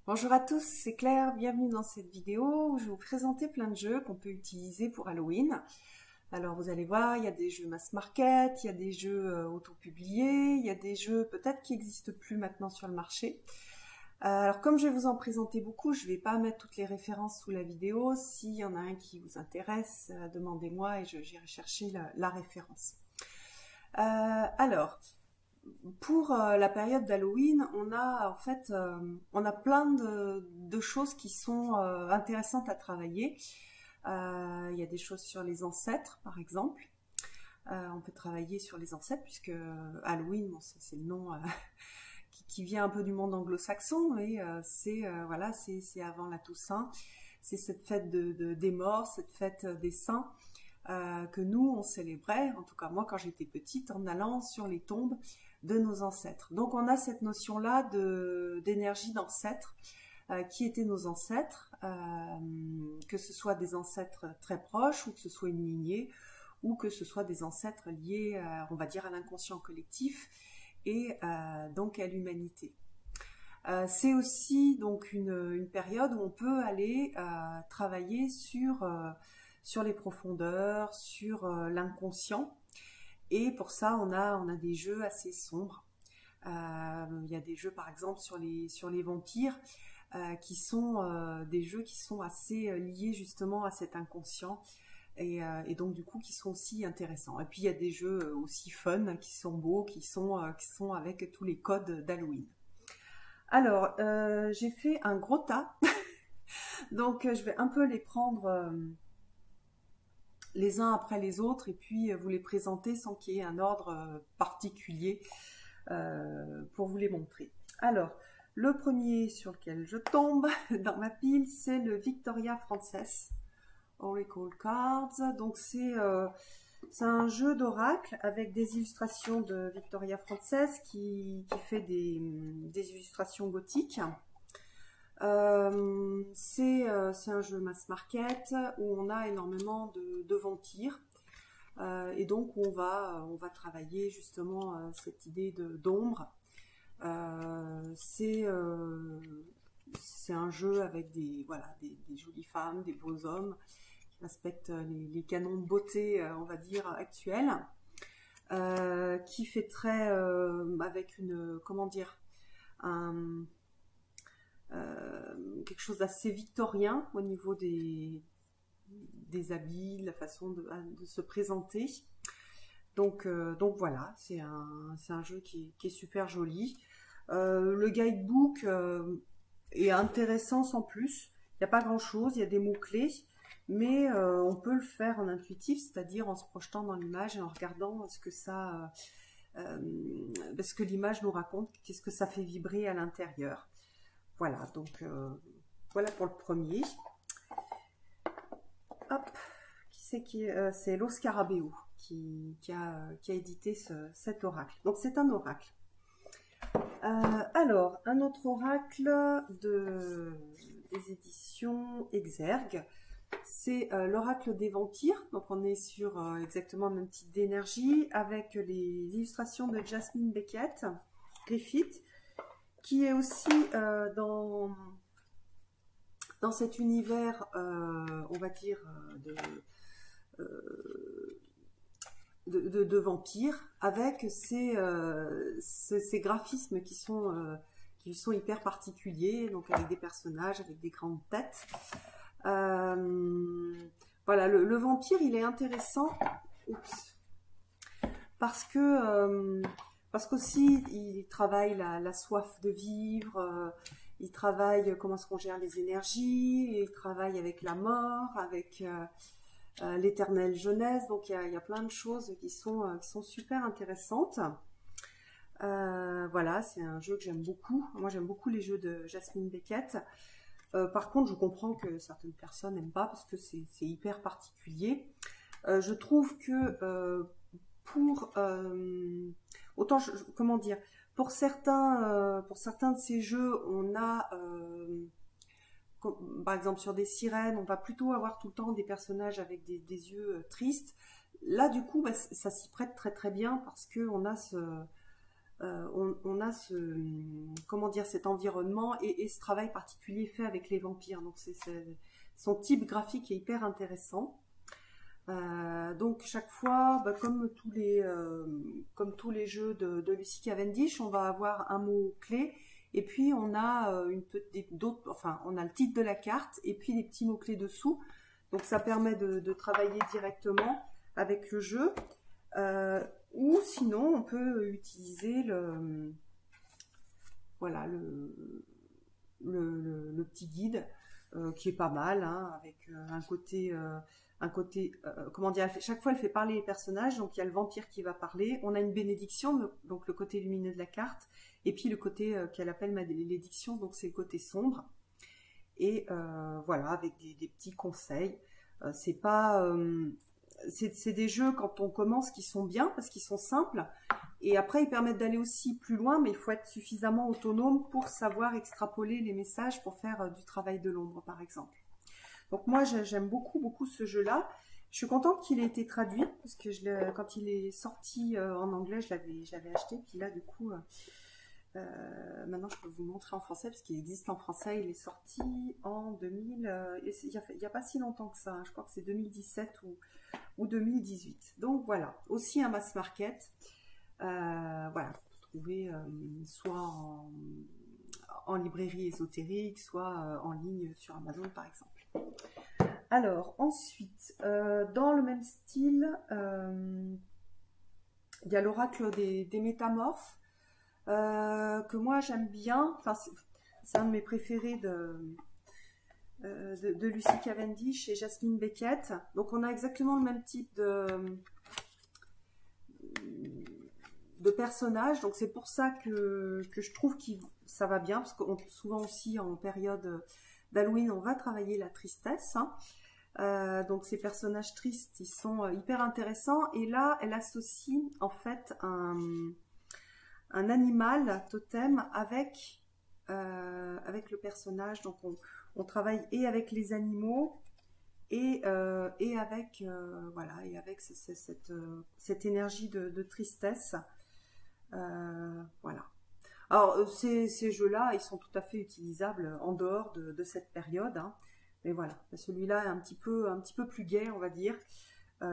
Bonjour à tous, c'est Claire, bienvenue dans cette vidéo où je vais vous présenter plein de jeux qu'on peut utiliser pour Halloween. Alors vous allez voir, il y a des jeux mass market, il y a des jeux auto-publiés, il y a des jeux peut-être qui n'existent plus maintenant sur le marché. Alors comme je vais vous en présenter beaucoup, je ne vais pas mettre toutes les références sous la vidéo. S'il y en a un qui vous intéresse, demandez-moi et j'irai chercher la référence. Alors, pour la période d'Halloween, on a plein de choses qui sont intéressantes à travailler. Il y a des choses sur les ancêtres, par exemple. On peut travailler sur les ancêtres puisque Halloween, bon, c'est le nom qui vient un peu du monde anglo-saxon, mais voilà, c'est avant la Toussaint. C'est cette fête des morts, cette fête des saints. Que nous, on célébrait, en tout cas moi quand j'étais petite, en allant sur les tombes de nos ancêtres. Donc on a cette notion-là d'énergie d'ancêtres, qui étaient nos ancêtres, que ce soit des ancêtres très proches, ou que ce soit une lignée, ou que ce soit des ancêtres liés, on va dire, à l'inconscient collectif, et donc à l'humanité. C'est aussi donc une période où on peut aller travailler sur les profondeurs, sur l'inconscient. Et pour ça, on a des jeux assez sombres. Il y a des jeux, par exemple, sur les vampires, qui sont des jeux qui sont assez liés justement à cet inconscient. Et donc, du coup, qui sont aussi intéressants. Et puis, il y a des jeux aussi fun, qui sont beaux, qui sont avec tous les codes d'Halloween. Alors, j'ai fait un gros tas. Donc, je vais un peu les prendre les uns après les autres et puis vous les présenter sans qu'il y ait un ordre particulier pour vous les montrer. Alors, le premier sur lequel je tombe dans ma pile, c'est le Victoria Frances Oracle Cards. Donc c'est un jeu d'oracle avec des illustrations de Victoria Frances qui fait des illustrations gothiques. C'est un jeu mass market où on a énormément de vampires et donc on va travailler justement cette idée d'ombre. C'est un jeu avec des jolies femmes, des beaux hommes qui respectent les canons de beauté, on va dire, actuels, qui fait très avec une, comment dire, quelque chose d'assez victorien au niveau des habits, la façon de se présenter. Donc voilà, c'est un jeu qui est super joli. Le guidebook est intéressant sans plus. Il n'y a pas grand chose, il y a des mots-clés, mais on peut le faire en intuitif, c'est-à-dire en se projetant dans l'image et en regardant ce que l'image nous raconte, qu'est-ce que ça fait vibrer à l'intérieur. Voilà, donc voilà pour le premier. Hop, c'est Lo Scarabeo qui a édité cet oracle. Donc c'est un oracle. Alors, un autre oracle des éditions Exergue, c'est l'oracle des vampires. Donc on est sur exactement le même type d'énergie avec les illustrations de Jasmine Beckett Griffith, qui est aussi dans cet univers, on va dire, de vampires, avec ces graphismes qui sont hyper particuliers, donc avec des personnages, avec des grandes têtes. Voilà, le vampire, il est intéressant. Oups. Parce qu'aussi, il travaille la soif de vivre, il travaille comment est-ce qu'on gère les énergies, il travaille avec la mort, avec l'éternelle jeunesse. Donc il y a plein de choses qui sont super intéressantes. Voilà, c'est un jeu que j'aime beaucoup. Moi, j'aime beaucoup les jeux de Jasmine Beckett. Par contre, je comprends que certaines personnes n'aiment pas parce que c'est hyper particulier. Je trouve que autant, comment dire, pour certains de ces jeux, on a, par exemple sur des sirènes, on va plutôt avoir tout le temps des personnages avec des yeux tristes. Là, du coup, ça s'y prête très très bien parce qu'on a on a comment dire, cet environnement et ce travail particulier fait avec les vampires. Donc son type graphique est hyper intéressant. Donc chaque fois, bah, comme tous les jeux de Lucy Cavendish, on va avoir un mot clé et puis on a on a le titre de la carte et puis des petits mots clés dessous. Donc ça permet de travailler directement avec le jeu. Ou sinon on peut utiliser voilà, le petit guide qui est pas mal, hein, avec un côté comment dire, chaque fois elle fait parler les personnages, donc il y a le vampire qui va parler, on a une bénédiction, donc le côté lumineux de la carte, et puis le côté qu'elle appelle malédiction, donc c'est le côté sombre, et voilà, avec des petits conseils. C'est pas c'est des jeux quand on commence qui sont bien parce qu'ils sont simples, et après ils permettent d'aller aussi plus loin, mais il faut être suffisamment autonome pour savoir extrapoler les messages pour faire du travail de l'ombre par exemple. Donc moi j'aime beaucoup ce jeu-là. Je suis contente qu'il ait été traduit parce que quand il est sorti en anglais, j'avais acheté, puis là du coup maintenant je peux vous montrer en français parce qu'il existe en français. Il est sorti en 2000, il n'y a pas si longtemps que ça, hein. Je crois que c'est 2017 ou 2018. Donc voilà, aussi un mass market. Voilà, vous trouvez soit en librairie ésotérique, soit en ligne sur Amazon par exemple. Alors ensuite, dans le même style, il y a l'oracle des métamorphes, que moi j'aime bien. Enfin, c'est un de mes préférés de Lucy Cavendish et Jasmine Beckett. Donc on a exactement le même type de personnage, donc c'est pour ça que je trouve que ça va bien, parce que souvent aussi en période d'Halloween on va travailler la tristesse, hein. Donc ces personnages tristes, ils sont hyper intéressants, et là elle associe en fait un animal totem avec le personnage. Donc on travaille et avec les animaux et avec voilà, et avec cette énergie de tristesse. Voilà. Alors ces jeux-là, ils sont tout à fait utilisables en dehors de cette période, hein. Mais voilà, celui-là est un petit peu plus gai, on va dire.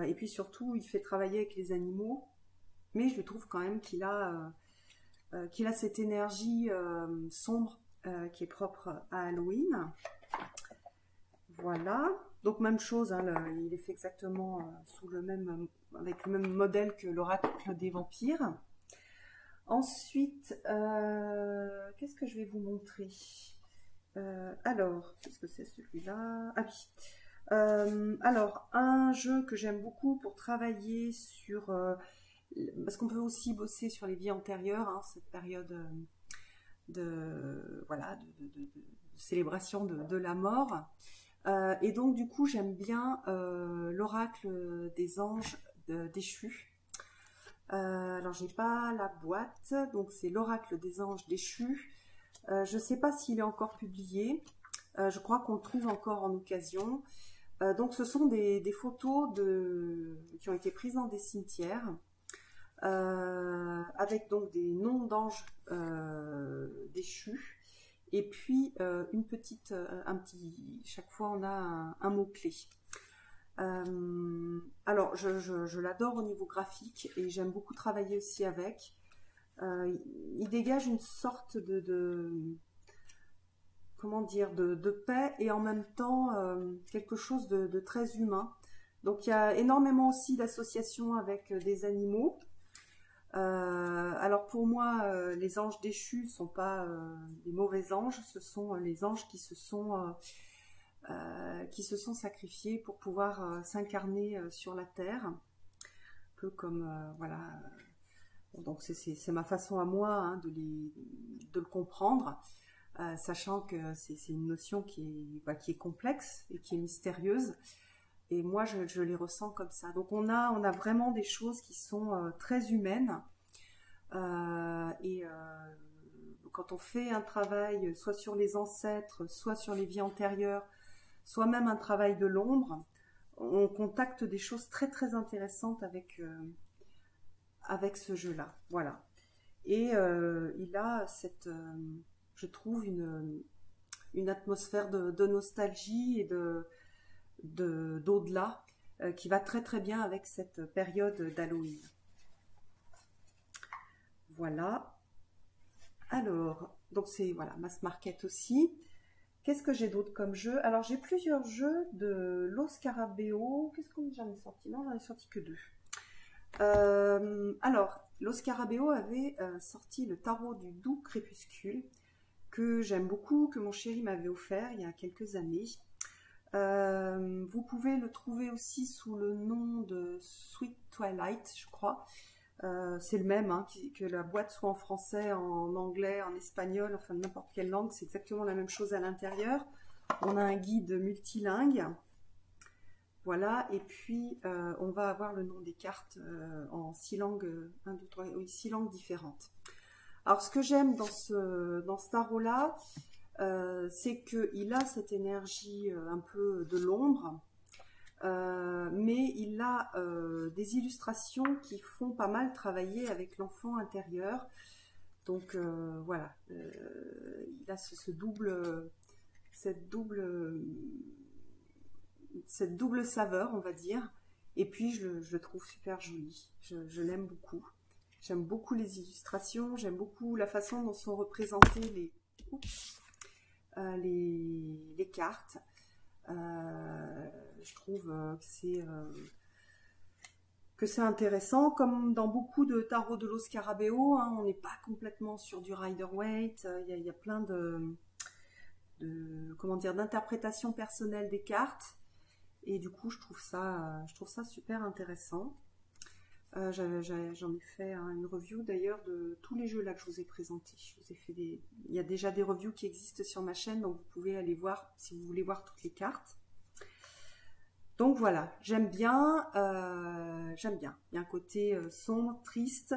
Et puis surtout, il fait travailler avec les animaux, mais je trouve quand même qu'il a cette énergie sombre qui est propre à Halloween. Voilà. Donc même chose, hein, il est fait exactement avec le même modèle que l'oracle des vampires. Ensuite, qu'est-ce que je vais vous montrer? Alors, qu'est-ce que c'est celui-là? Ah oui. Alors, un jeu que j'aime beaucoup pour travailler sur... parce qu'on peut aussi bosser sur les vies antérieures, hein, cette période voilà, de célébration de la mort. Et donc, du coup, j'aime bien l'oracle des anges déchus. Alors j'ai pas la boîte, donc c'est l'oracle des anges déchus. Je sais pas s'il est encore publié, je crois qu'on le trouve encore en occasion. Donc ce sont des photos qui ont été prises dans des cimetières, avec donc des noms d'anges déchus, et puis chaque fois on a un mot-clé. Alors je l'adore au niveau graphique et j'aime beaucoup travailler aussi avec. Il dégage une sorte comment dire, de paix, et en même temps quelque chose de très humain. Donc il y a énormément aussi d'associations avec des animaux. Alors pour moi, les anges déchus ne sont pas des mauvais anges, ce sont les anges qui se sont sacrifiés pour pouvoir s'incarner sur la terre, un peu comme voilà. Donc c'est ma façon à moi, hein, de le comprendre, sachant que c'est une notion qui est complexe et qui est mystérieuse, et moi je les ressens comme ça. Donc on a vraiment des choses qui sont très humaines, et quand on fait un travail soit sur les ancêtres, soit sur les vies antérieures, soit même un travail de l'ombre, on contacte des choses très très intéressantes avec ce jeu-là. Voilà. Et il a cette, je trouve, une atmosphère de nostalgie et d'au-delà qui va très très bien avec cette période d'Halloween. Voilà. Alors, donc c'est voilà, Mass Market aussi. Qu'est-ce que j'ai d'autre comme jeu? Alors j'ai plusieurs jeux de Los Scarabeo. Qu'est-ce que j'en ai sorti? Non, j'en ai sorti que deux. Alors, Los Scarabeo avait sorti le tarot du doux crépuscule que j'aime beaucoup, que mon chéri m'avait offert il y a quelques années. Vous pouvez le trouver aussi sous le nom de Sweet Twilight, je crois. C'est le même, hein, que la boîte soit en français, en anglais, en espagnol, enfin n'importe quelle langue, c'est exactement la même chose à l'intérieur. On a un guide multilingue, voilà, et puis on va avoir le nom des cartes en 6 langues, 1, 2, 3, oui, 6 langues différentes. Alors ce que j'aime dans ce tarot-là, c'est qu'il a cette énergie un peu de l'ombre, mais il a des illustrations qui font pas mal travailler avec l'enfant intérieur. Donc voilà, il a cette double saveur, on va dire. Et puis je le trouve super joli, je l'aime beaucoup. J'aime beaucoup les illustrations, j'aime beaucoup la façon dont sont représentées les cartes. Je trouve que c'est intéressant, comme dans beaucoup de tarots de Los Scarabeo, hein, on n'est pas complètement sur du Rider-Waite, il y a plein comment dire, d'interprétations personnelles des cartes, et du coup je trouve ça super intéressant. J'en ai fait une review d'ailleurs de tous les jeux là que je vous ai présentés. Il y a déjà des reviews qui existent sur ma chaîne, donc vous pouvez aller voir si vous voulez voir toutes les cartes. Donc voilà, j'aime bien. Il y a un côté sombre, triste,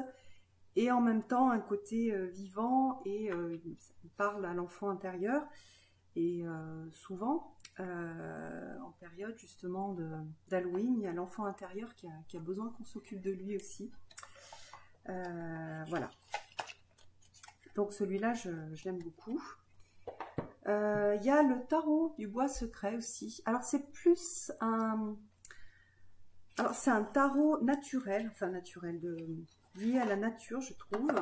et en même temps un côté vivant, et il parle à l'enfant intérieur. Et souvent, en période justement d'Halloween, il y a l'enfant intérieur qui a besoin qu'on s'occupe de lui aussi. Voilà. Donc celui-là, je l'aime beaucoup. Il y a le tarot du bois secret aussi. Alors c'est plus un... Alors c'est un tarot naturel, enfin naturel, lié à la nature, je trouve,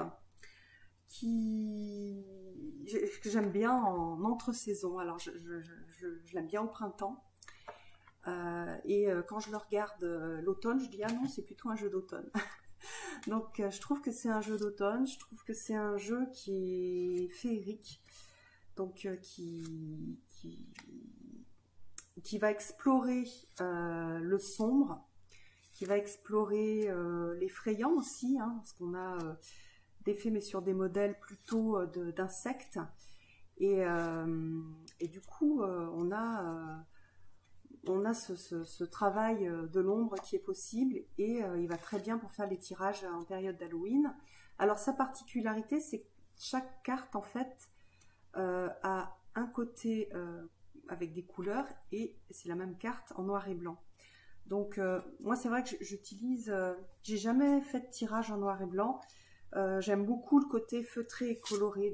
que j'aime bien en entre-saison. Alors je l'aime bien au printemps. Et quand je le regarde l'automne, je dis ah non, c'est plutôt un jeu d'automne. Donc je trouve que c'est un jeu d'automne, je trouve que c'est un jeu qui est féerique, donc qui va explorer le sombre, qui va explorer l'effrayant aussi, hein, parce qu'on a des faits mais sur des modèles plutôt d'insectes, et du coup on a ce travail de l'ombre qui est possible, et il va très bien pour faire les tirages en période d'Halloween. Alors sa particularité, c'est que chaque carte en fait a un côté avec des couleurs, et c'est la même carte en noir et blanc. Donc moi c'est vrai que j'utilise, j'ai jamais fait de tirage en noir et blanc. J'aime beaucoup le côté feutré et coloré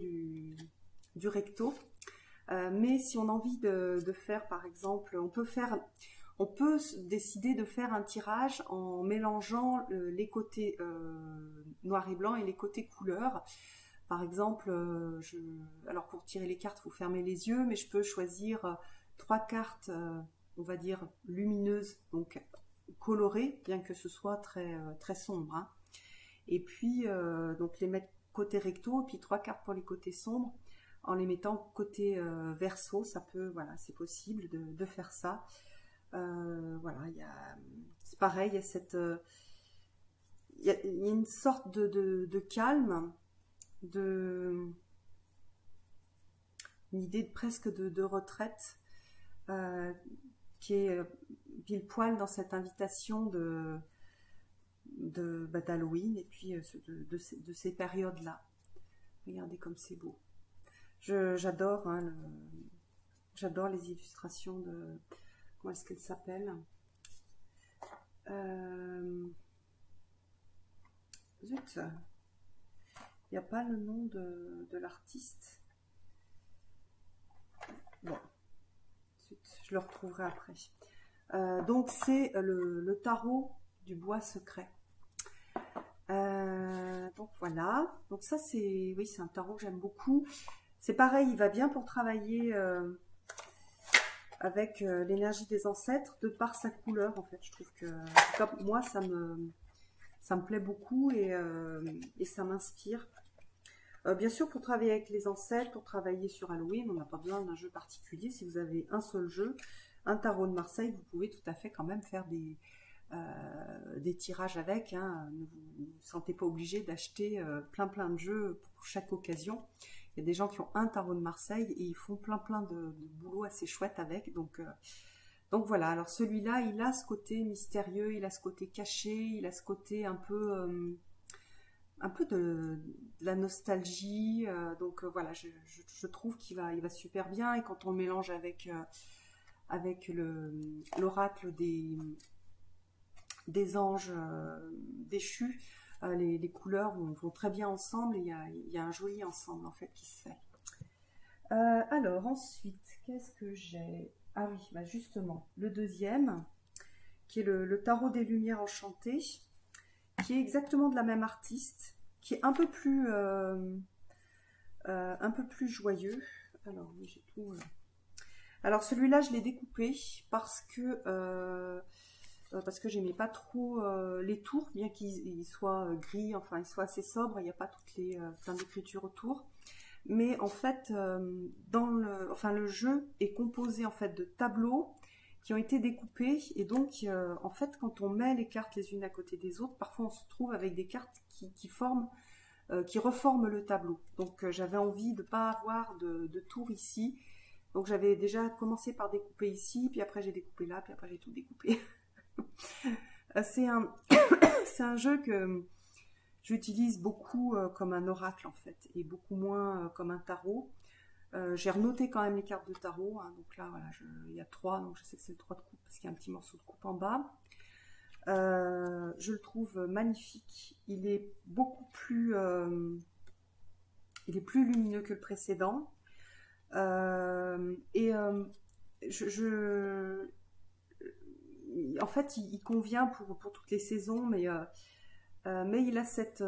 du recto. Mais si on a envie de faire, par exemple, on peut décider de faire un tirage en mélangeant les côtés noir et blanc et les côtés couleurs. Par exemple, alors pour tirer les cartes, il faut fermer les yeux, mais je peux choisir 3 cartes, on va dire lumineuses, donc colorées, bien que ce soit très sombre, hein. Et puis donc les mettre côté recto, et puis 3 cartes pour les côtés sombres, en les mettant côté verso. Ça peut, voilà, c'est possible de faire ça. Voilà, c'est pareil, il y a il y a une sorte de calme, une idée presque de retraite qui est pile poil dans cette invitation d'Halloween, et puis de ces périodes-là. Regardez comme c'est beau. J'adore, hein, j'adore les illustrations de... Comment est-ce qu'elle s'appelle? Zut, Il n'y a pas le nom de l'artiste. Bon, ensuite, je le retrouverai après. Donc c'est le tarot du bois secret. Donc voilà, donc ça c'est, oui, c'est un tarot que j'aime beaucoup. C'est pareil, il va bien pour travailler avec l'énergie des ancêtres, de par sa couleur en fait. Je trouve que, comme moi, ça me plaît beaucoup et ça m'inspire. Bien sûr, pour travailler avec les ancêtres, pour travailler sur Halloween, on n'a pas besoin d'un jeu particulier. Si vous avez un seul jeu, un tarot de Marseille, vous pouvez tout à fait quand même faire des tirages avec. Hein. Ne vous sentez pas obligé d'acheter plein de jeux pour chaque occasion. Il y a des gens qui ont un tarot de Marseille et ils font plein de boulot assez chouette avec. Donc voilà, alors celui-là, il a ce côté mystérieux, il a ce côté caché, il a ce côté un peu de la nostalgie. Donc voilà, je trouve qu'il va super bien. Et quand on le mélange avec l'oracle des anges déchus, les couleurs vont très bien ensemble et il y a un joli ensemble en fait qui se fait. Alors ensuite, qu'est-ce que j'ai? Ah oui, bah justement, le deuxième, qui est le tarot des lumières enchantées, qui est exactement de la même artiste, qui est un peu plus joyeux. Alors, oui, j'ai tout. Alors celui-là, je l'ai découpé parce que j'aimais pas trop les tours, bien qu'ils soient gris, enfin ils soient assez sobres, il n'y a pas toutes les plein d'écritures autour. Mais en fait, le jeu est composé en fait de tableaux qui ont été découpés, et donc en fait quand on met les cartes les unes à côté des autres, parfois on se trouve avec des cartes qui reforment le tableau. Donc j'avais envie de ne pas avoir de tour ici, donc j'avais déjà commencé par découper ici, puis après j'ai découpé là, puis après j'ai tout découpé. C'est un jeu que j'utilise beaucoup comme un oracle en fait, et beaucoup moins comme un tarot. J'ai renoté quand même les cartes de tarot, hein, donc là voilà, il y a 3, donc je sais que c'est le 3 de coupe parce qu'il y a un petit morceau de coupe en bas. Je le trouve magnifique, il est plus lumineux que le précédent. En fait, il convient pour toutes les saisons, mais il a cette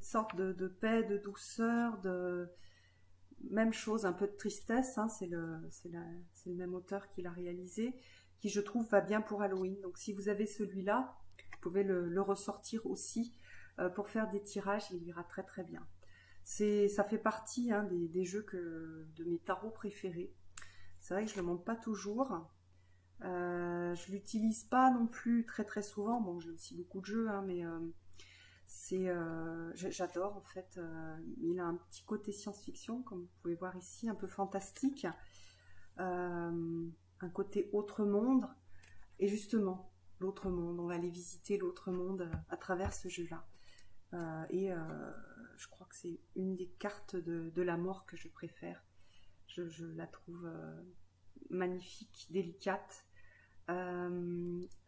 sorte de paix, de douceur, même chose, un peu de tristesse, hein, c'est le même auteur qui l'a réalisé, qui je trouve va bien pour Halloween. Donc si vous avez celui-là, vous pouvez le ressortir aussi pour faire des tirages, il ira très très bien. Ça fait partie hein, des jeux de mes tarots préférés. C'est vrai que je ne le monte pas toujours. Je l'utilise pas non plus très très souvent. Bon, j'ai aussi beaucoup de jeux, hein, mais j'adore en fait. Il a un petit côté science-fiction, comme vous pouvez voir ici, un peu fantastique, un côté autre monde. Et justement, l'autre monde, on va aller visiter l'autre monde à travers ce jeu-là. Je crois que c'est une des cartes de la mort que je préfère. Je la trouve magnifique, délicate,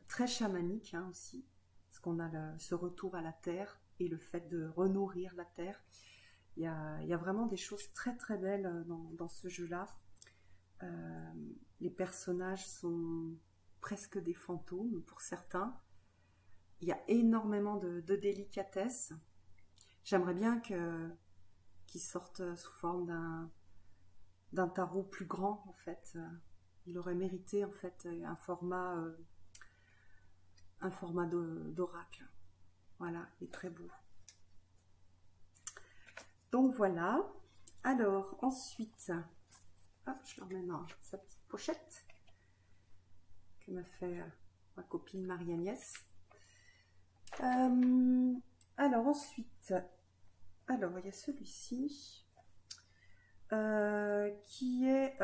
très chamanique hein, aussi, parce qu'on a ce retour à la terre et le fait de renourrir la terre. Il y a vraiment des choses très très belles dans ce jeu-là. Les personnages sont presque des fantômes pour certains. Il y a énormément de délicatesse. J'aimerais bien qu'ils sortent sous forme d'un tarot plus grand en fait. Il aurait mérité en fait un format d'oracle. Voilà, il est très beau. Donc voilà. Alors ensuite, hop, je le remets dans sa petite pochette que m'a fait ma copine Marie-Agnès. Alors ensuite, il y a celui-ci qui est,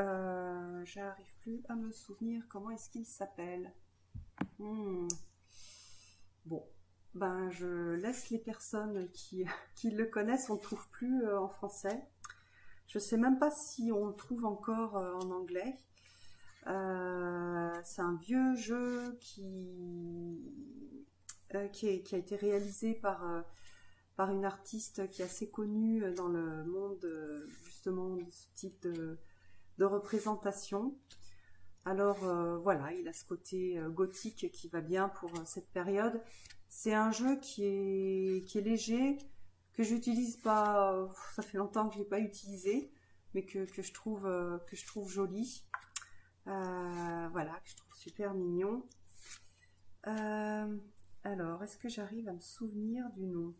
j'arrive plus à me souvenir comment est-ce qu'il s'appelle. Bon, ben je laisse les personnes qui le connaissent, on ne le trouve plus en français. Je sais même pas si on le trouve encore en anglais. C'est un vieux jeu qui a été réalisé par par une artiste qui est assez connue dans le monde justement de ce type de représentation. Alors voilà, il a ce côté gothique qui va bien pour cette période. C'est un jeu qui est léger, que j'utilise pas, ça fait longtemps que je l'ai pas utilisé, mais que je trouve joli. Voilà, que je trouve super mignon. Alors, est-ce que j'arrive à me souvenir du nom?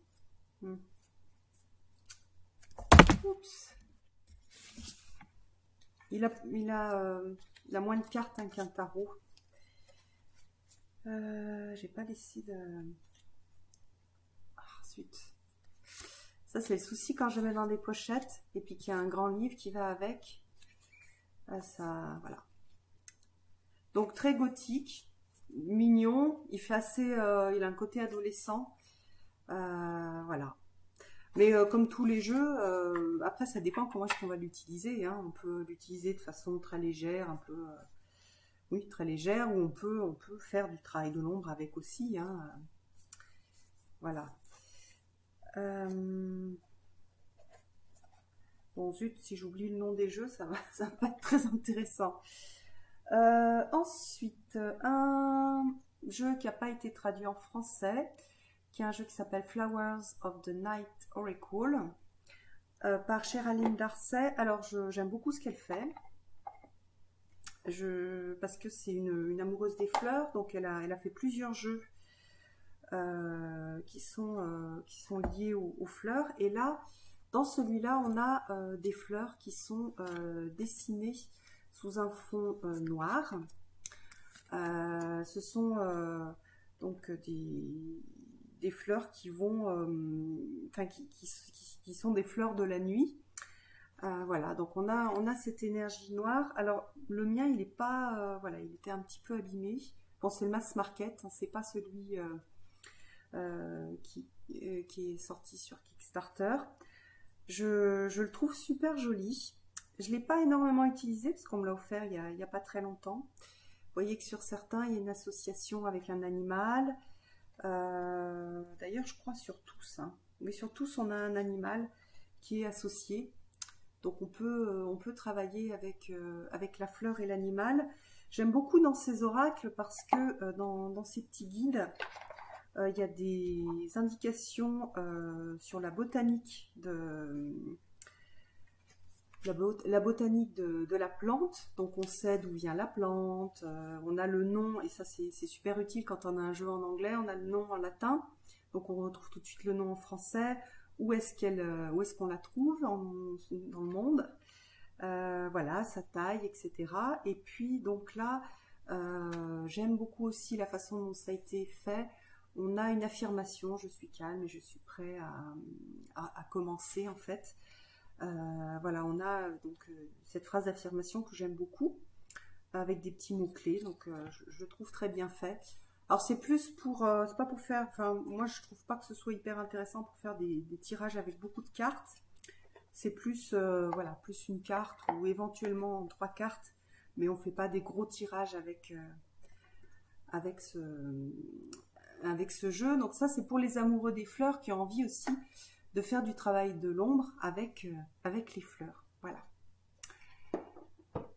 Oups. Il a moins de cartes qu'un tarot. J'ai pas laissé de... Ah, zut. Ça, c'est le souci quand je mets dans des pochettes et puis qu'il y a un grand livre qui va avec. Ça, voilà. Donc, très gothique, mignon. Il fait assez... il a un côté adolescent. Voilà. Mais comme tous les jeux, après, ça dépend comment est-ce qu'on va l'utiliser. Hein. On peut l'utiliser de façon très légère, un peu... oui, très légère, ou on peut faire du travail de l'ombre avec aussi. Hein. Voilà. Bon, zut, si j'oublie le nom des jeux, ça va pas être très intéressant. Ensuite, un jeu qui n'a pas été traduit en français, qui est un jeu qui s'appelle Flowers of the Night Oracle, par Géraldine Darcet. Alors, j'aime beaucoup ce qu'elle fait. Parce que c'est une amoureuse des fleurs, donc elle a fait plusieurs jeux qui sont liés aux fleurs. Et là, dans celui-là, on a des fleurs qui sont dessinées sous un fond noir. Ce sont donc des fleurs qui vont, enfin qui sont des fleurs de la nuit. Voilà, donc on a cette énergie noire. Alors le mien, il est pas, voilà, il était un petit peu abîmé. Bon, c'est le mass market, hein, c'est pas celui qui est sorti sur Kickstarter. Je le trouve super joli. Je l'ai pas énormément utilisé parce qu'on me l'a offert il y a pas très longtemps. Vous voyez que sur certains, il y a une association avec un animal. D'ailleurs, je crois sur tous, hein. Mais sur tous, on a un animal qui est associé. Donc on peut travailler avec la fleur et l'animal. J'aime beaucoup dans ces oracles parce que dans ces petits guides, il y a des indications sur la botanique la botanique de la plante. Donc on sait d'où vient la plante, on a le nom, et ça c'est super utile quand on a un jeu en anglais, on a le nom en latin, donc on retrouve tout de suite le nom en français. Où est-ce qu'on la trouve dans le monde, voilà, sa taille, etc. Et puis donc là, j'aime beaucoup aussi la façon dont ça a été fait. On a une affirmation, je suis calme et je suis prêt à commencer en fait. Voilà, on a donc cette phrase d'affirmation que j'aime beaucoup, avec des petits mots-clés, donc je trouve très bien fait. Alors c'est plus pour, c'est pas pour faire, enfin moi je trouve pas que ce soit hyper intéressant pour faire des tirages avec beaucoup de cartes. C'est plus, voilà, plus une carte ou éventuellement 3 cartes, mais on fait pas des gros tirages avec ce jeu. Donc ça c'est pour les amoureux des fleurs qui ont envie aussi de faire du travail de l'ombre avec les fleurs. Voilà.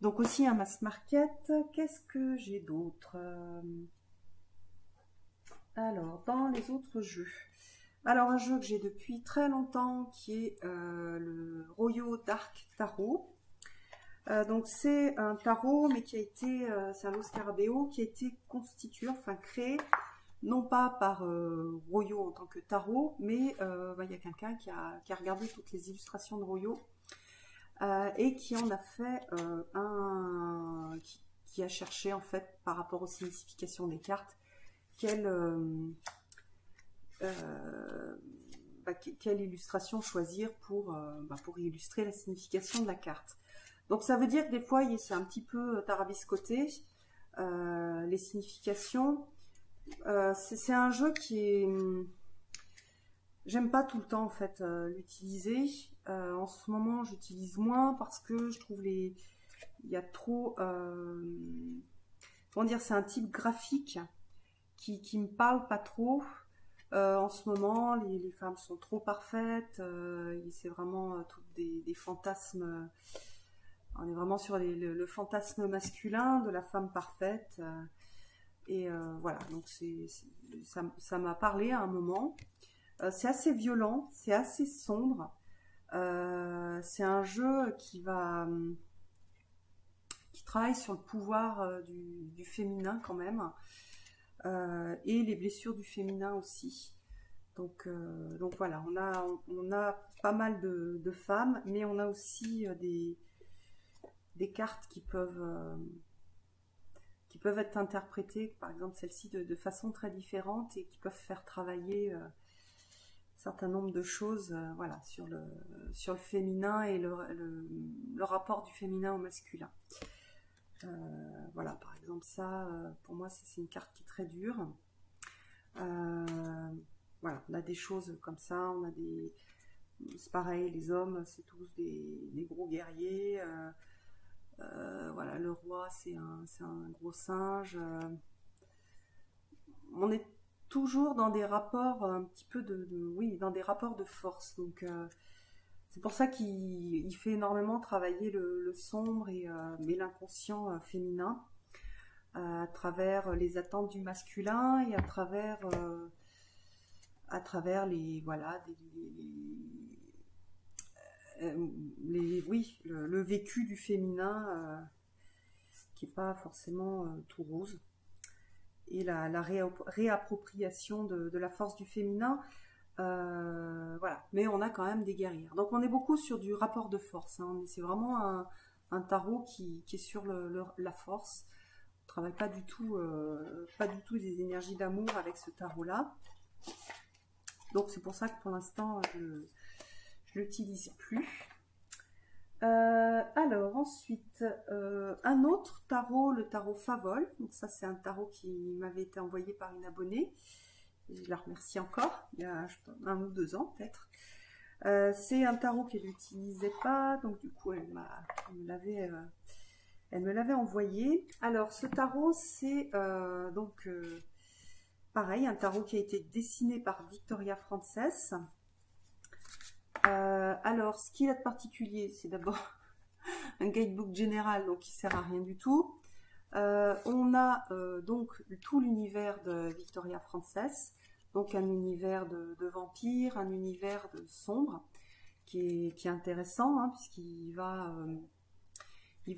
Donc aussi un mass market. Qu'est-ce que j'ai d'autre? Alors, dans les autres jeux. Alors, un jeu que j'ai depuis très longtemps qui est le Royo Dark Tarot. Donc, c'est un tarot, mais qui a été, c'est un Lo Scarabeo qui a été constitué, enfin créé, non pas par Royo en tant que tarot, mais il y a quelqu'un qui a regardé toutes les illustrations de Royo et qui en a fait qui a cherché en fait par rapport aux significations des cartes quelle illustration choisir pour illustrer la signification de la carte. Donc ça veut dire que des fois c'est un petit peu tarabiscoté, les significations. C'est un jeu qui est... J'aime pas tout le temps en fait l'utiliser. En ce moment j'utilise moins parce que je trouve il y a trop... comment dire, c'est un type graphique qui me parle pas trop. En ce moment, les femmes sont trop parfaites, c'est vraiment toutes des fantasmes. On est vraiment sur le fantasme masculin de la femme parfaite. Voilà, donc ça m'a parlé à un moment. C'est assez violent, c'est assez sombre. C'est un jeu qui travaille sur le pouvoir du féminin quand même, et les blessures du féminin aussi. Donc voilà, on a pas mal de femmes, mais on a aussi des cartes qui peuvent être interprétées, par exemple celle-ci, de façon très différente et qui peuvent faire travailler un certain nombre de choses, voilà, sur le féminin et le rapport du féminin au masculin. Voilà, par exemple ça, pour moi c'est une carte qui est très dure. Voilà, on a des choses comme ça, c'est pareil, les hommes c'est tous des gros guerriers. Voilà, le roi c'est un gros singe. On est toujours dans des rapports un petit peu oui, dans des rapports de force. Donc c'est pour ça qu'il fait énormément travailler le sombre et l'inconscient féminin, à travers les attentes du masculin et à travers voilà, oui, le vécu du féminin, qui n'est pas forcément tout rose. Et la réappropriation de la force du féminin. Voilà, mais on a quand même des guerrières. Donc on est beaucoup sur du rapport de force, hein. C'est vraiment un tarot qui est sur la force. On ne travaille pas du tout des énergies d'amour avec ce tarot-là. Donc c'est pour ça que pour l'instant je ne l'utilise plus. Alors ensuite, un autre tarot, le tarot Favol. Donc ça c'est un tarot qui m'avait été envoyé par une abonnée. Je la remercie encore, il y a 1 ou 2 ans peut-être. C'est un tarot qu'elle n'utilisait pas, donc du coup elle me l'avait envoyé. Alors ce tarot c'est pareil, un tarot qui a été dessiné par Victoria Frances. Alors ce qu'il a de particulier, c'est d'abord un guidebook général, donc qui sert à rien du tout. On a donc tout l'univers de Victoria Frances, donc un univers de vampires, un univers de sombre, qui est intéressant, hein, puisqu'il va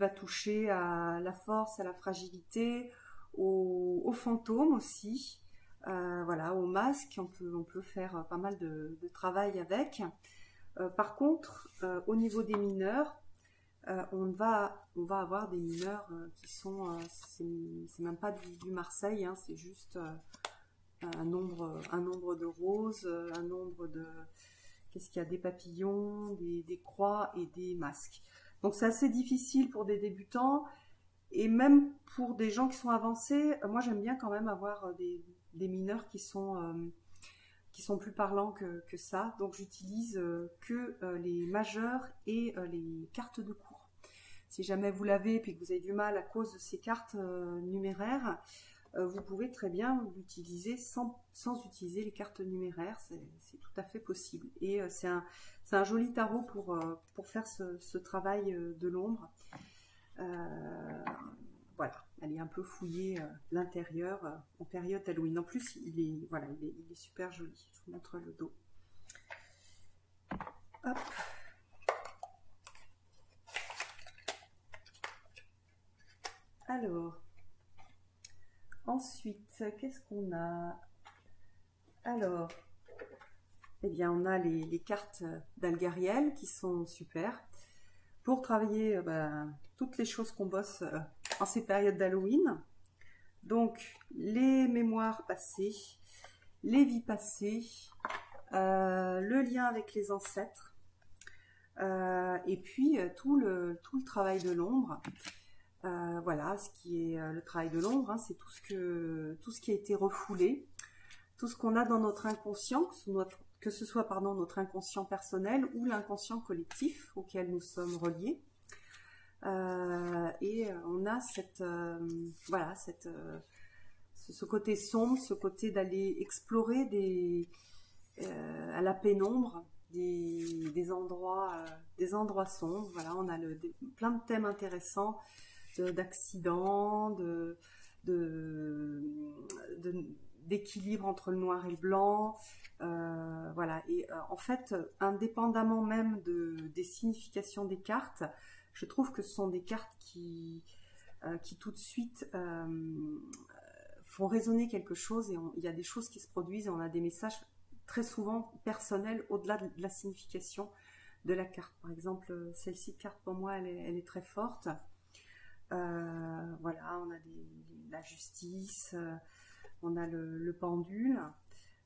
toucher à la force, à la fragilité, aux fantômes aussi, voilà, aux masques. On peut faire pas mal de travail avec. Par contre, au niveau des mineurs, on va avoir des mineurs qui sont, c'est même pas du Marseille, hein, c'est juste un nombre de roses, un nombre de, qu'est-ce qu'il y a, des papillons, des croix et des masques. Donc c'est assez difficile pour des débutants, et même pour des gens qui sont avancés. Moi j'aime bien quand même avoir des mineurs qui sont plus parlants que ça. Donc j'utilise que les majeurs et les cartes de cours. Si jamais vous l'avez et que vous avez du mal à cause de ces cartes numéraires, vous pouvez très bien l'utiliser sans utiliser les cartes numéraires. C'est tout à fait possible. Et c'est un joli tarot pour faire ce travail de l'ombre. Voilà, aller un peu fouiller l'intérieur en période Halloween. En plus, il est super joli. Je vous montre le dos. Hop. Alors, ensuite, qu'est-ce qu'on a? Alors, eh bien, on a les cartes d'Algariel qui sont super pour travailler toutes les choses qu'on bosse en ces périodes d'Halloween. Donc, les mémoires passées, les vies passées, le lien avec les ancêtres, et puis tout le travail de l'ombre. Voilà, ce qui est le travail de l'ombre, hein, c'est tout ce qui a été refoulé, tout ce qu'on a dans notre inconscient, que ce soit notre inconscient personnel ou l'inconscient collectif auquel nous sommes reliés. Et on a ce côté sombre, ce côté d'aller explorer à la pénombre des endroits sombres. Voilà, on a plein de thèmes intéressants, d'accidents, d'équilibre entre le noir et le blanc. Voilà, et en fait, indépendamment même des significations des cartes, je trouve que ce sont des cartes qui tout de suite font résonner quelque chose, et il y a des choses qui se produisent et on a des messages très souvent personnels au-delà de la signification de la carte. Par exemple, celle-ci de carte pour moi elle est très forte. Voilà, on a la justice, on a le pendule,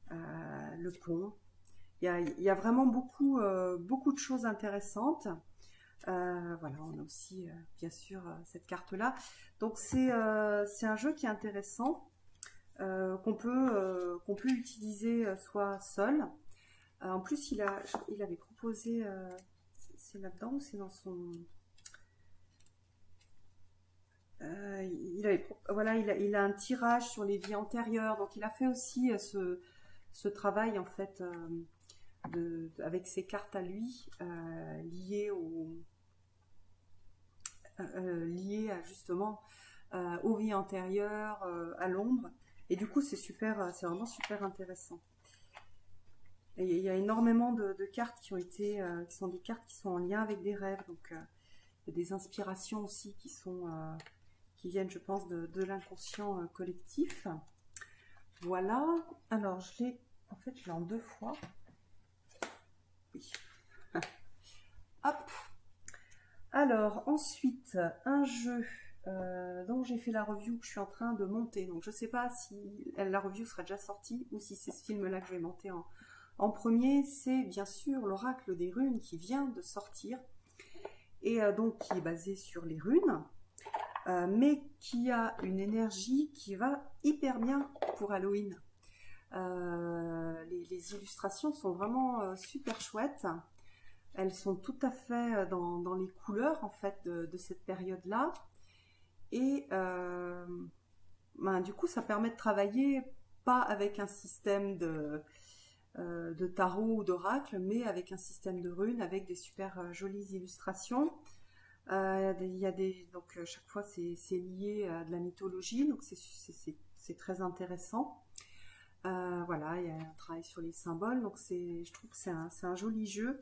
le pont. Il y a vraiment beaucoup de choses intéressantes. Voilà, on a aussi bien sûr cette carte là, donc c'est un jeu qui est intéressant, qu'on peut utiliser soit seul. En plus il avait proposé, c'est là-dedans ou c'est dans son... voilà, il a un tirage sur les vies antérieures, donc il a fait aussi ce travail en fait, avec ses cartes à lui, liées à justement aux vies antérieures, à l'ombre, et du coup c'est vraiment super intéressant. Et il y a énormément de cartes qui sont des cartes qui sont en lien avec des rêves, donc il y a des inspirations aussi qui viennent, je pense, de l'inconscient collectif. Voilà. Alors je l'ai en 2 fois. Oui. Hop. Alors ensuite, un jeu dont j'ai fait la review, que je suis en train de monter. Donc je ne sais pas si la review sera déjà sortie ou si c'est ce film-là que je vais monter en premier. C'est bien sûr l'Oracle des runes qui vient de sortir, et donc qui est basé sur les runes, mais qui a une énergie qui va hyper bien pour Halloween. Les illustrations sont vraiment super chouettes. Elles sont tout à fait dans les couleurs en fait de cette période-là. Et du coup, ça permet de travailler pas avec un système de tarot ou d'oracle, mais avec un système de runes, avec des super jolies illustrations. Donc chaque fois c'est lié à de la mythologie, donc c'est très intéressant. Voilà, il y a un travail sur les symboles, donc je trouve que c'est un joli jeu.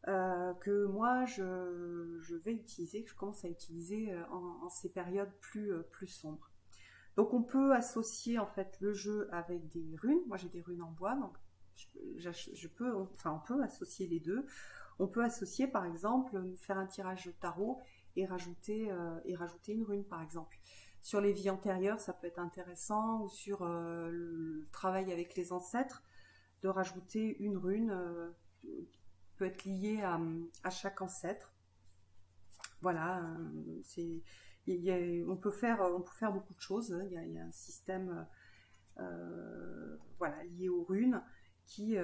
Que moi je vais utiliser, que je commence à utiliser en ces périodes plus sombres. Donc on peut associer en fait le jeu avec des runes. Moi j'ai des runes en bois, donc on peut associer les deux. On peut associer par exemple, faire un tirage de tarot et rajouter une rune par exemple. Sur les vies antérieures, ça peut être intéressant, ou sur le travail avec les ancêtres, de rajouter une rune peut être lié à chaque ancêtre. Voilà, on peut faire beaucoup de choses. Il y a un système voilà, lié aux runes qui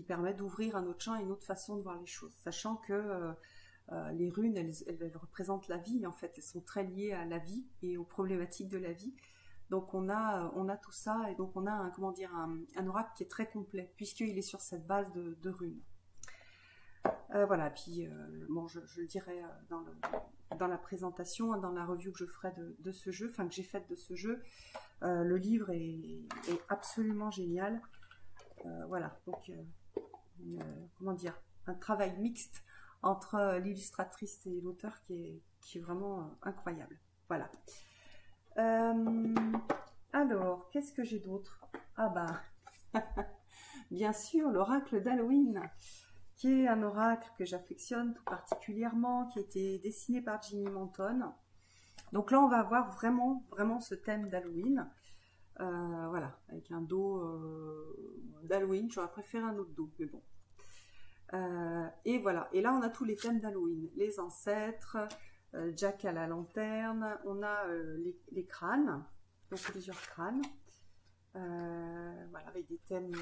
permet d'ouvrir un autre champ et une autre façon de voir les choses, sachant que les runes, elles représentent la vie en fait, elles sont très liées à la vie et aux problématiques de la vie. Donc on a tout ça, et donc on a un oracle qui est très complet puisqu'il est sur cette base de runes. Voilà, puis bon, je le dirai dans la présentation, dans la review que je ferai de ce jeu, enfin que j'ai faite de ce jeu. Le livre est absolument génial. Voilà, donc un travail mixte entre l'illustratrice et l'auteur qui est vraiment incroyable. Voilà. Alors, qu'est-ce que j'ai d'autre? Ah bah, bien sûr, l'oracle d'Halloween, qui est un oracle que j'affectionne tout particulièrement, qui a été dessiné par Jimmy Monton. Donc là, on va avoir vraiment ce thème d'Halloween. Voilà, avec un dos d'Halloween. J'aurais préféré un autre dos, mais bon. Et voilà, et là, on a tous les thèmes d'Halloween. Les ancêtres, Jack à la lanterne, on a les crânes, donc plusieurs crânes. Voilà, avec des thèmes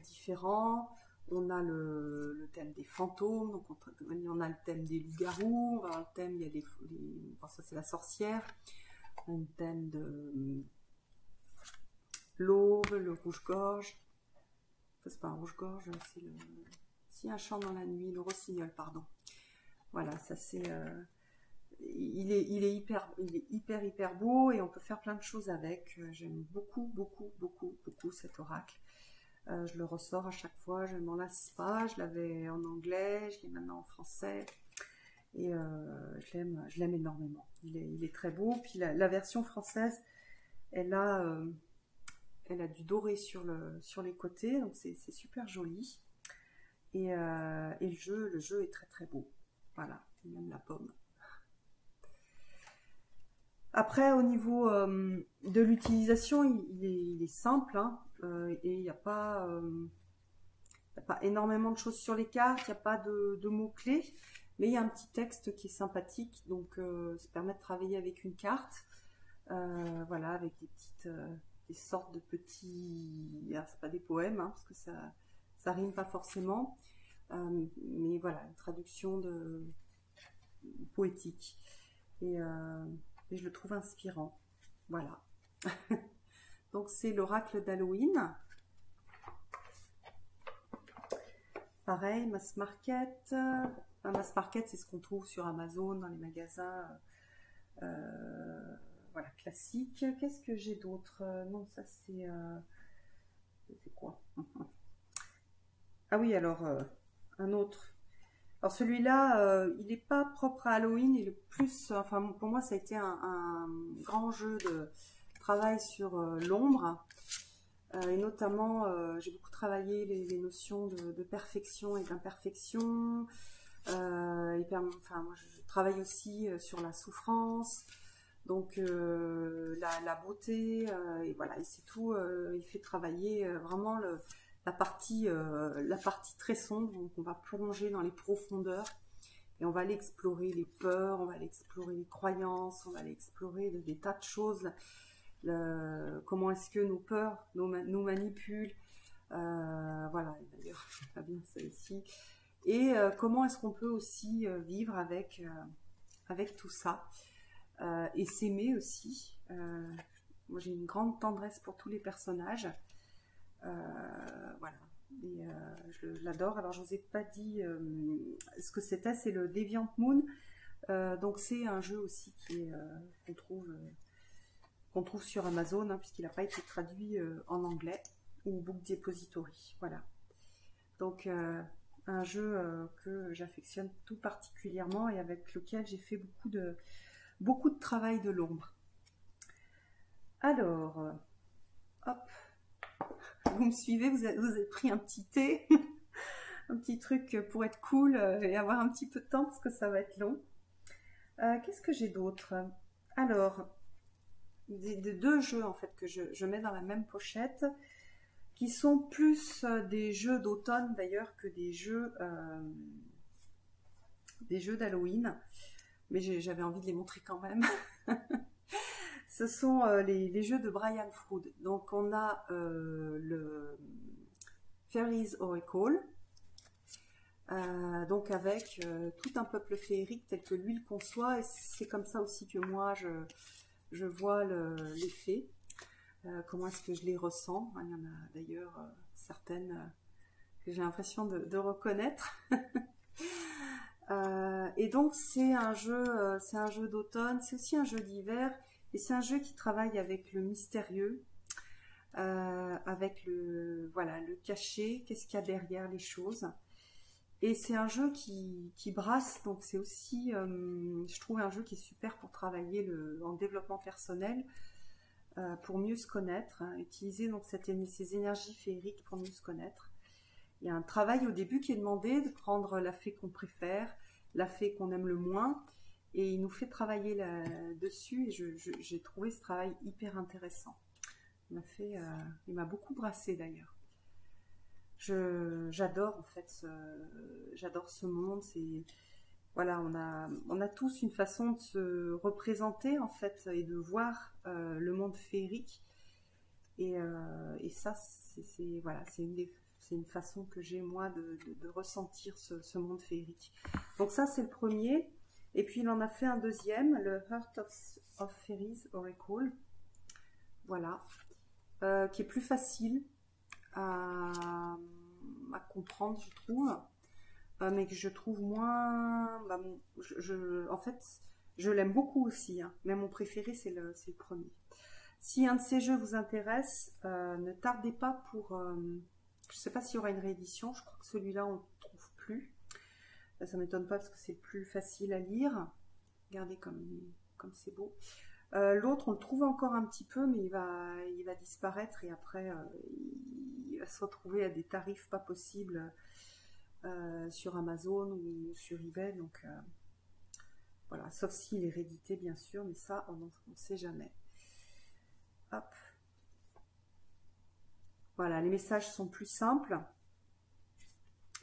différents. On a le thème des fantômes, donc on a le thème des loups-garous, on va avoir le thème, il y a bon, ça c'est la sorcière, un thème l'aube, le rouge-gorge. C'est pas un rouge-gorge, c'est le... Si, un chant dans la nuit, le rossignol, pardon. Voilà, ça c'est... il est hyper beau et on peut faire plein de choses avec. J'aime beaucoup cet oracle. Je le ressors à chaque fois, je ne m'en lasse pas. Je l'avais en anglais, je l'ai maintenant en français. Et je l'aime énormément. Il est très beau. Puis la version française, elle a du doré sur les côtés, donc c'est super joli. Et le jeu est très beau. Voilà, même la pomme. Après, au niveau de l'utilisation, il est simple, hein, et il n'y a pas énormément de choses sur les cartes, il n'y a pas de mots-clés, mais il y a un petit texte qui est sympathique, donc ça permet de travailler avec une carte, voilà, avec des sortes de petits... Alors, c'est pas des poèmes, hein, parce que ça rime pas forcément, mais voilà, une traduction poétique. Et je le trouve inspirant. Voilà. Donc c'est l'oracle d'Halloween. Pareil, Mass Market. Mass Market, c'est ce qu'on trouve sur Amazon, dans les magasins voilà, classiques. Qu'est-ce que j'ai d'autre? Non, ça c'est... c'est quoi? Ah oui, alors, un autre. Alors celui-là, il n'est pas propre à Halloween, il est plus, enfin pour moi ça a été un grand jeu de travail sur l'ombre, et notamment j'ai beaucoup travaillé les notions de perfection et d'imperfection, enfin moi je travaille aussi sur la souffrance, donc la beauté, et voilà, et c'est tout, il fait travailler vraiment la partie très sombre, donc on va plonger dans les profondeurs et on va aller explorer les peurs, on va aller explorer les croyances, on va aller explorer des tas de choses, comment est-ce que nos peurs nous manipulent, voilà, d'ailleurs c'est pas bien ça ici, et comment est-ce qu'on peut aussi vivre avec tout ça, et s'aimer aussi. Moi j'ai une grande tendresse pour tous les personnages. Voilà, et je l'adore. Alors je vous ai pas dit ce que c'était, c'est le Deviant Moon, donc c'est un jeu aussi qu'on trouve sur Amazon, hein, puisqu'il n'a pas été traduit en anglais, ou Book Depository. Voilà, donc un jeu que j'affectionne tout particulièrement et avec lequel j'ai fait beaucoup de travail de l'ombre. Alors hop, vous me suivez, vous avez pris un petit thé, un petit truc pour être cool et avoir un petit peu de temps parce que ça va être long. Qu'est-ce que j'ai d'autre? Alors, deux jeux en fait que je mets dans la même pochette, qui sont plus des jeux d'automne d'ailleurs que des jeux d'Halloween, mais j'avais envie de les montrer quand même. Ce sont les jeux de Brian Froud. Donc on a le Fairies Oracle, donc avec tout un peuple féerique tel que lui le conçoit, et c'est comme ça aussi que moi je vois les fées, comment est-ce que je les ressens. Il y en a d'ailleurs certaines que j'ai l'impression de reconnaître. Et donc c'est un jeu d'automne, c'est aussi un jeu d'hiver. Et c'est un jeu qui travaille avec le mystérieux, avec le caché, qu'est-ce qu'il y a derrière les choses. Et c'est un jeu qui brasse, donc c'est aussi, je trouve, un jeu qui est super pour travailler en développement personnel, pour mieux se connaître, hein, utiliser donc ces énergies féeriques pour mieux se connaître. Il y a un travail au début qui est demandé de prendre la fée qu'on préfère, la fée qu'on aime le moins, et il nous fait travailler là-dessus, et j'ai trouvé ce travail hyper intéressant. Il m'a beaucoup brassé d'ailleurs. J'adore en fait, j'adore ce monde. Voilà, on a tous une façon de se représenter en fait et de voir le monde féerique. Et ça, voilà, c'est une façon que j'ai moi de ressentir ce monde féerique. Donc ça, c'est le premier. Et puis il en a fait un deuxième, le Heart of Fairies Oracle. Voilà. qui est plus facile à comprendre, je trouve, mais que je trouve moins... Bah, en fait, je l'aime beaucoup aussi, hein, mais mon préféré, c'est le premier. Si un de ces jeux vous intéresse, ne tardez pas pour... je ne sais pas s'il y aura une réédition, je crois que celui-là, on ne trouve plus. Ça ne m'étonne pas parce que c'est plus facile à lire. Regardez comme c'est beau. L'autre, on le trouve encore un petit peu, mais il va disparaître et après, il va se retrouver à des tarifs pas possibles sur Amazon ou sur eBay. Donc voilà, sauf s'il est réédité, bien sûr, mais ça, on ne sait jamais. Hop. Voilà, les messages sont plus simples.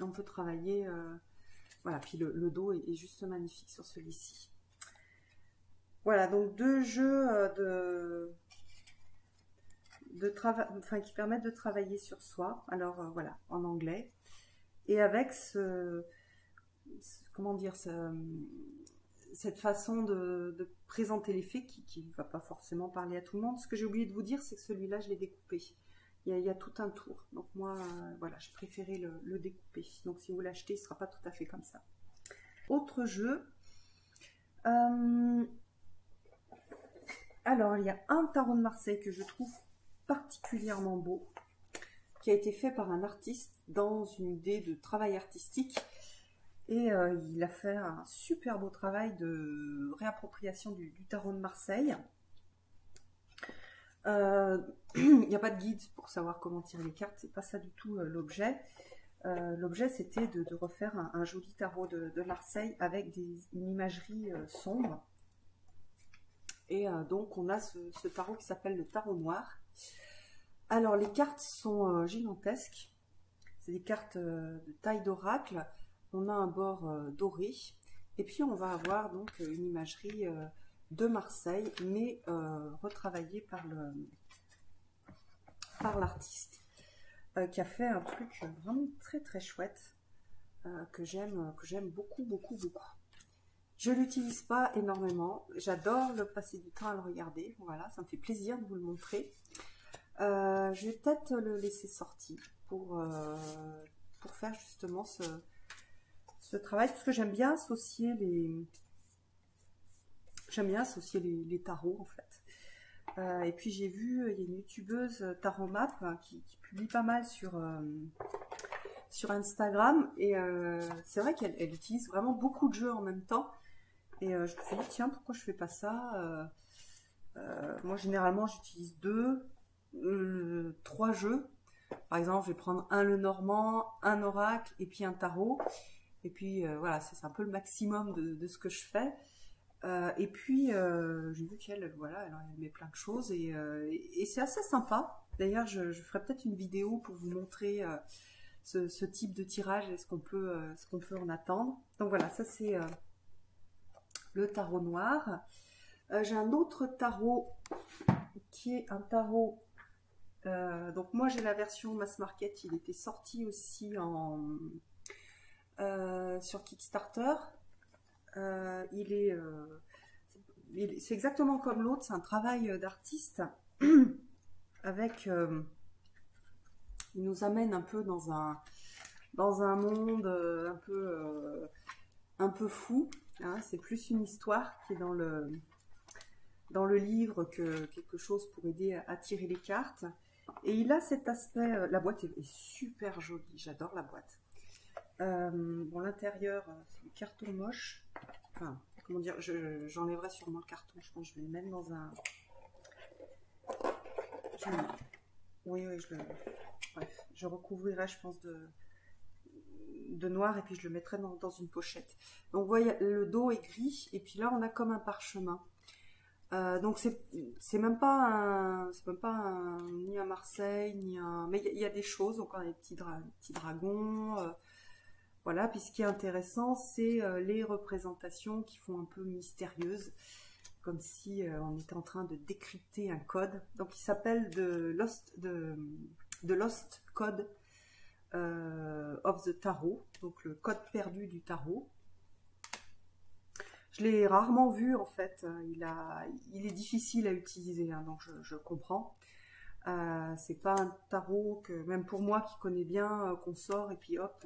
On peut travailler... voilà, puis le dos est juste magnifique sur celui-ci. Voilà, donc deux jeux qui permettent de travailler sur soi. Alors voilà, en anglais. Et avec comment dire, cette façon de présenter les faits qui ne va pas forcément parler à tout le monde. Ce que j'ai oublié de vous dire, c'est que celui-là, je l'ai découpé. Il y a tout un tour. Donc moi, voilà, j'ai préféré le découper. Donc si vous l'achetez, il ne sera pas tout à fait comme ça. Autre jeu. Alors, il y a un tarot de Marseille que je trouve particulièrement beau, qui a été fait par un artiste dans une idée de travail artistique. Et il a fait un super beau travail de réappropriation du tarot de Marseille. Il n'y a pas de guide pour savoir comment tirer les cartes, c'est pas ça du tout l'objet. L'objet, c'était de refaire un joli tarot de Marseille avec une imagerie sombre. Et donc, on a ce tarot qui s'appelle le tarot noir. Alors, les cartes sont gigantesques. C'est des cartes de taille d'oracle. On a un bord doré. Et puis, on va avoir donc une imagerie de Marseille, mais retravaillée par l'artiste, qui a fait un truc vraiment très très chouette, que j'aime beaucoup, beaucoup, beaucoup. Je ne l'utilise pas énormément. J'adore passer du temps à le regarder. Voilà, ça me fait plaisir de vous le montrer. Je vais peut-être le laisser sorti pour faire justement ce travail, parce que j'aime bien associer les tarots en fait. Et puis j'ai vu, il y a une youtubeuse Tarot Map qui publie pas mal sur Instagram, et c'est vrai qu'elle utilise vraiment beaucoup de jeux en même temps. Et je me suis dit, tiens, pourquoi je fais pas ça? Moi, généralement, j'utilise 3 jeux. Par exemple, je vais prendre un Lenormand, un oracle et puis un tarot. Et puis, voilà, c'est un peu le maximum de ce que je fais. Et puis, j'ai vu qu'elle, voilà, elle met plein de choses. Et c'est assez sympa. D'ailleurs, je ferai peut-être une vidéo pour vous montrer ce type de tirage et ce qu'on peut en attendre. Donc voilà, ça c'est... le tarot noir. J'ai un autre tarot qui est un tarot. Donc moi j'ai la version mass market. Il était sorti aussi sur Kickstarter. C'est exactement comme l'autre. C'est un travail d'artiste avec. Il nous amène un peu dans un monde un peu fou. Hein, c'est plus une histoire qui est dans le livre que quelque chose pour aider à tirer les cartes. Et il a cet aspect... la boîte est super jolie, j'adore la boîte. Bon, l'intérieur, c'est du carton moche. Enfin, comment dire, j'enlèverai sûrement le carton. Je pense que je vais le mettre dans un... Oui, bref, je recouvrirai, je pense, de noir, et puis je le mettrai dans une pochette. Donc vous voyez, le dos est gris, et puis là on a comme un parchemin. Donc c'est même pas ni un Marseille, ni un... Mais il y a des choses, donc on a des petits dragons, voilà. Puis ce qui est intéressant, c'est les représentations qui font un peu mystérieuses, comme si on était en train de décrypter un code. Donc il s'appelle The Lost Code of the Tarot, donc le code perdu du tarot. Je l'ai rarement vu en fait, il est difficile à utiliser, hein, donc je comprends. C'est pas un tarot que, même pour moi qui connais bien, qu'on sort et puis hop,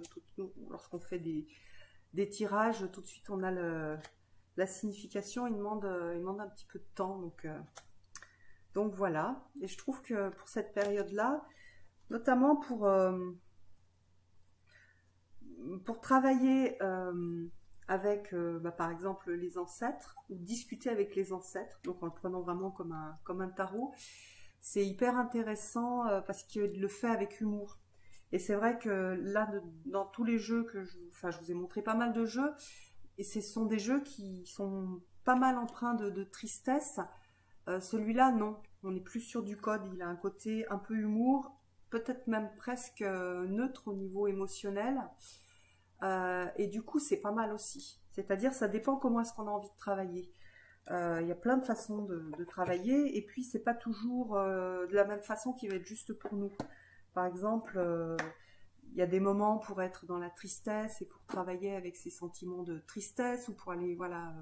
lorsqu'on fait des tirages, tout de suite on a la signification, il demande un petit peu de temps. Donc voilà, et je trouve que pour cette période-là, notamment pour travailler avec, par exemple, les ancêtres, ou discuter avec les ancêtres, donc en le prenant vraiment comme un tarot, c'est hyper intéressant parce qu'il le fait avec humour. Et c'est vrai que là, dans tous les jeux je vous ai montré pas mal de jeux, et ce sont des jeux qui sont pas mal empreints de tristesse. Celui-là, non. On est plus sur du code. Il a un côté un peu humour, peut-être même presque neutre au niveau émotionnel. Et du coup, c'est pas mal aussi. C'est-à-dire, ça dépend comment est-ce qu'on a envie de travailler. Il y a plein de façons de travailler, et puis c'est pas toujours de la même façon qui va être juste pour nous. Par exemple, il y a des moments pour être dans la tristesse et pour travailler avec ces sentiments de tristesse, ou pour aller, voilà,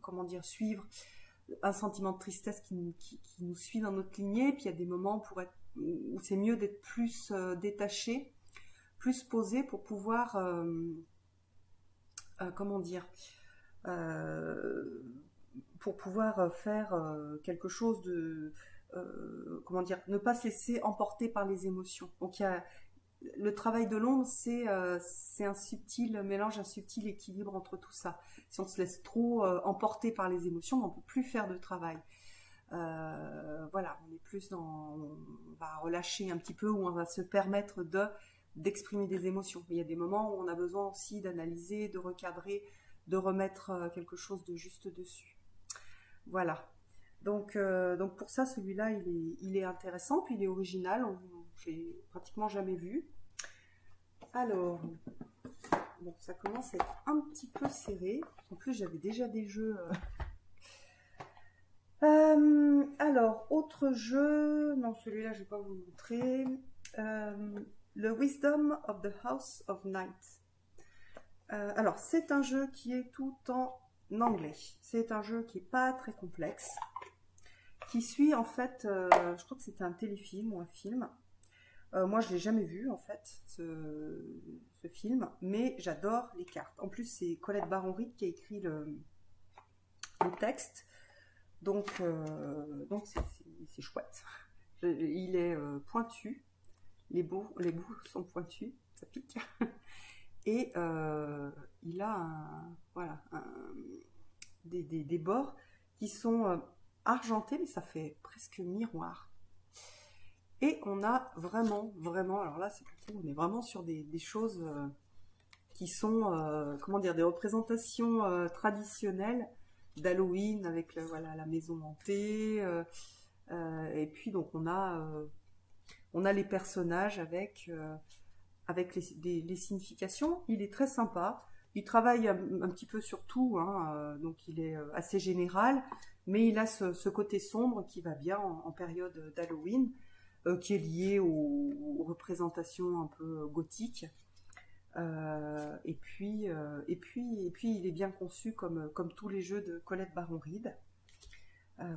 comment dire, suivre un sentiment de tristesse qui nous suit dans notre lignée. Puis il y a des moments où c'est mieux d'être plus détaché, plus posé pour pouvoir, comment dire, pour pouvoir faire quelque chose comment dire, ne pas se laisser emporter par les émotions. Donc le travail de l'ombre, c'est un subtil mélange, un subtil équilibre entre tout ça. Si on se laisse trop emporter par les émotions, on ne peut plus faire de travail. Voilà, on est plus on va relâcher un petit peu, ou on va se permettre d'exprimer des émotions. Mais il y a des moments où on a besoin aussi d'analyser, de recadrer, de remettre quelque chose de juste dessus. Voilà. Donc pour ça, celui-là, il est intéressant, puis il est original. J'ai pratiquement jamais vu. Alors, bon, ça commence à être un petit peu serré. En plus, j'avais déjà des jeux. Alors, autre jeu. Non, celui-là, je ne vais pas vous le montrer. The Wisdom of the House of Night. Alors, c'est un jeu qui est tout en anglais. C'est un jeu qui n'est pas très complexe, qui suit en fait, je crois que c'était un téléfilm ou un film. Moi, je ne l'ai jamais vu en fait, ce film, mais j'adore les cartes. En plus, c'est Colette Baron-Reid qui a écrit le texte, donc c'est chouette. Il est pointu, les bouts sont pointus, ça pique. Et il a voilà, des bords qui sont argentés, mais ça fait presque miroir. Et on a vraiment, alors là c'est plutôt, on est vraiment sur des choses qui sont, comment dire, des représentations traditionnelles d'Halloween, avec voilà, la maison hantée, et puis donc on a les personnages avec les significations. Il est très sympa. Il travaille un petit peu sur tout, hein, donc il est assez général, mais il a ce côté sombre qui va bien en période d'Halloween, qui est lié aux représentations un peu gothiques. Et puis il est bien conçu comme tous les jeux de Colette Baron-Reid.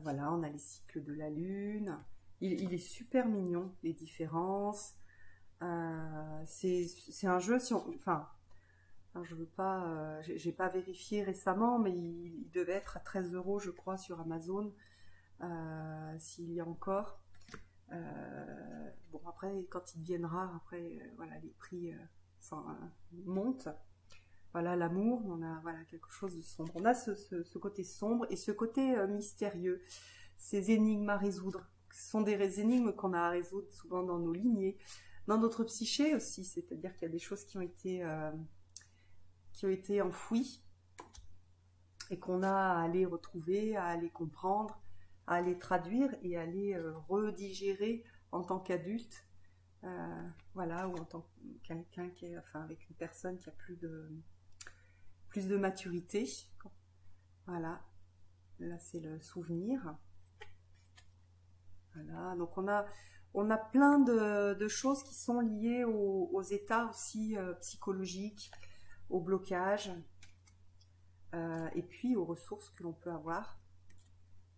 Voilà, on a les cycles de la lune. Il est super mignon, les différences. C'est un jeu, enfin, je veux pas, j'ai pas vérifié récemment, mais il devait être à 13 € je crois sur Amazon, s'il y a encore. Bon, après, quand ils deviennent rares, après, voilà, les prix montent. Voilà, l'amour, on a voilà, quelque chose de sombre. On a ce côté sombre et ce côté mystérieux, ces énigmes à résoudre. Ce sont des énigmes qu'on a à résoudre souvent dans nos lignées, dans notre psyché aussi, c'est-à-dire qu'il y a des choses qui ont été enfouies et qu'on a à aller retrouver, à aller comprendre, à aller traduire et à aller redigérer en tant qu'adulte, voilà, ou en tant que quelqu'un enfin, avec une personne qui a plus de maturité. Voilà, là c'est le souvenir. Voilà, donc on a plein de choses qui sont liées aux états aussi psychologiques, au blocage, et puis aux ressources que l'on peut avoir.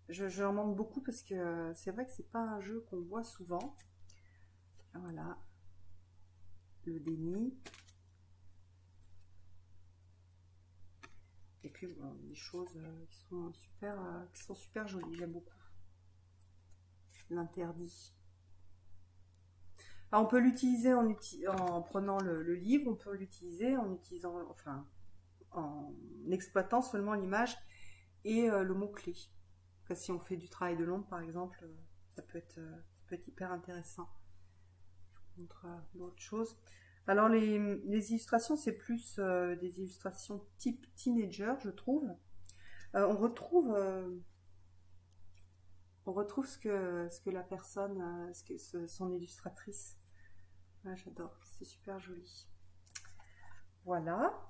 je leur manque beaucoup parce que c'est vrai que c'est pas un jeu qu'on voit souvent. Voilà, le déni. Et puis bon, des choses qui sont super jolies, j'aime beaucoup. L'interdit. Alors, on peut l'utiliser en prenant le livre, on peut l'utiliser en utilisant, enfin, en exploitant seulement l'image et le mot-clé. Si on fait du travail de l'ombre, par exemple, ça peut être hyper intéressant. Je vous montre d'autres choses. Alors, les illustrations, c'est plus des illustrations type teenager, je trouve. On retrouve ce que la personne, son illustratrice. Ah, j'adore, c'est super joli. Voilà.